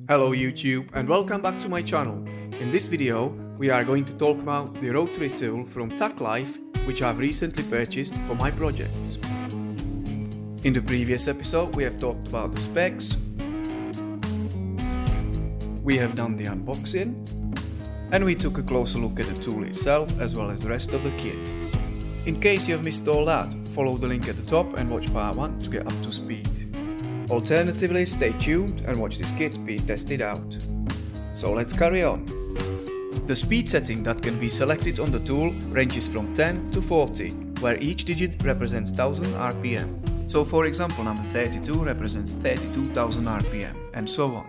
Hello YouTube and welcome back to my channel. In this video we are going to talk about the Rotary tool from Tacklife, which I've recently purchased for my projects. In the previous episode we have talked about the specs, we have done the unboxing, and we took a closer look at the tool itself as well as the rest of the kit. In case you have missed all that, follow the link at the top and watch part 1 to get up to speed. Alternatively, stay tuned and watch this kit being tested out. So let's carry on. The speed setting that can be selected on the tool ranges from 10 to 40, where each digit represents 1000 RPM. So for example, number 32 represents 32,000 RPM, and so on.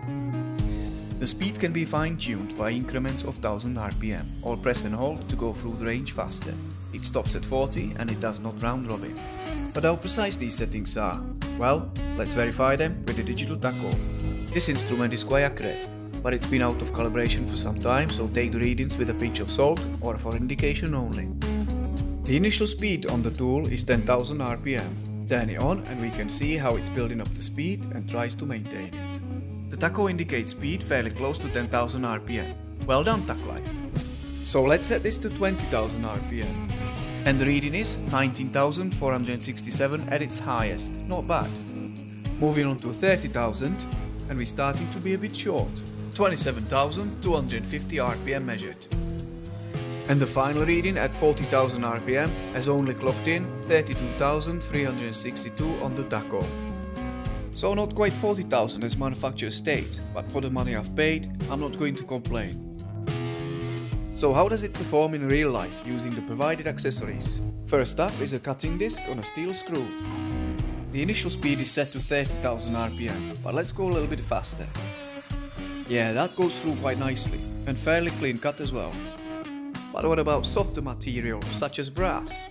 The speed can be fine-tuned by increments of 1000 RPM, or press and hold to go through the range faster. It stops at 40 and it does not round robin. But how precise these settings are? Well, let's verify them with the digital tacho. This instrument is quite accurate, but it's been out of calibration for some time, so take the readings with a pinch of salt or for indication only. The initial speed on the tool is 10,000 RPM. Turn it on and we can see how it's building up the speed and tries to maintain it. The tacho indicates speed fairly close to 10,000 RPM. Well done, Tacklife. So let's set this to 20,000 RPM. And the reading is 19,467 at its highest, not bad. Moving on to 30,000 and we're starting to be a bit short, 27,250 RPM measured. And the final reading at 40,000 RPM has only clocked in 32,362 on the tacho. So not quite 40,000 as manufacturer states, but for the money I've paid, I'm not going to complain. So how does it perform in real life using the provided accessories? First up is a cutting disc on a steel screw. The initial speed is set to 30,000 RPM, but let's go a little bit faster. Yeah, that goes through quite nicely, and fairly clean cut as well. But what about softer material, such as brass?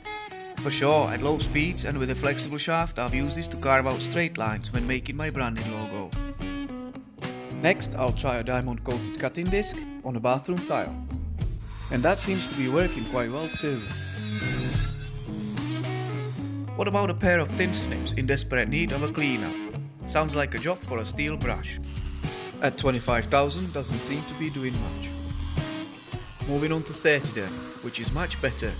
For sure, at low speeds and with a flexible shaft, I've used this to carve out straight lines when making my branding logo. Next, I'll try a diamond coated cutting disc on a bathroom tile. And that seems to be working quite well too. What about a pair of thin snips in desperate need of a cleanup? Sounds like a job for a steel brush. At 25,000 doesn't seem to be doing much. Moving on to 30 then, which is much better.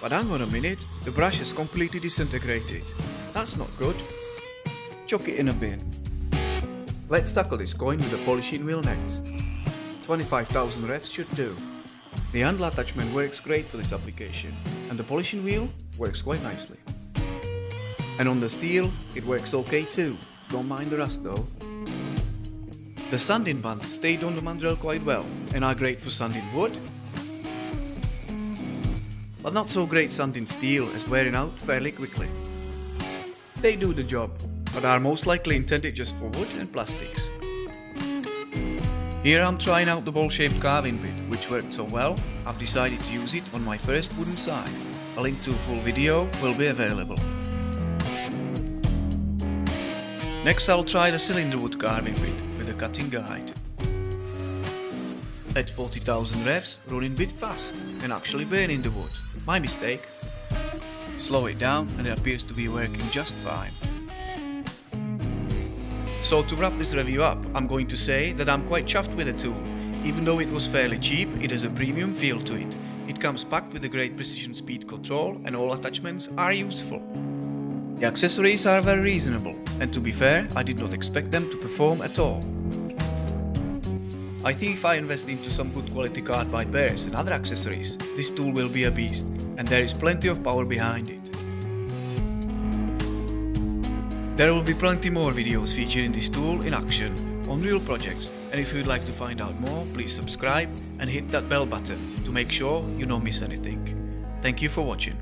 But hang on a minute, the brush has completely disintegrated. That's not good. Chuck it in a bin. Let's tackle this coin with the polishing wheel next. 25,000 revs should do. The handle attachment works great for this application, and the polishing wheel works quite nicely. And on the steel, it works okay too, don't mind the rust though. The sanding bands stayed on the mandrel quite well, and are great for sanding wood, but not so great sanding steel, as wearing out fairly quickly. They do the job, but are most likely intended just for wood and plastics. Here I'm trying out the bowl-shaped carving bit, which worked so well, I've decided to use it on my first wooden sign. A link to a full video will be available. Next I'll try the cylinder wood carving bit with a cutting guide. At 40,000 revs, running a bit fast and actually burning the wood. My mistake. Slow it down and it appears to be working just fine. So to wrap this review up, I'm going to say that I'm quite chuffed with the tool. Even though it was fairly cheap, it has a premium feel to it. It comes packed with a great precision speed control and all attachments are useful. The accessories are very reasonable, and to be fair, I did not expect them to perform at all. I think if I invest into some good quality carbide bearings and other accessories, this tool will be a beast, and there is plenty of power behind it. There will be plenty more videos featuring this tool in action on real projects, and if you'd like to find out more, please subscribe and hit that bell button to make sure you don't miss anything. Thank you for watching.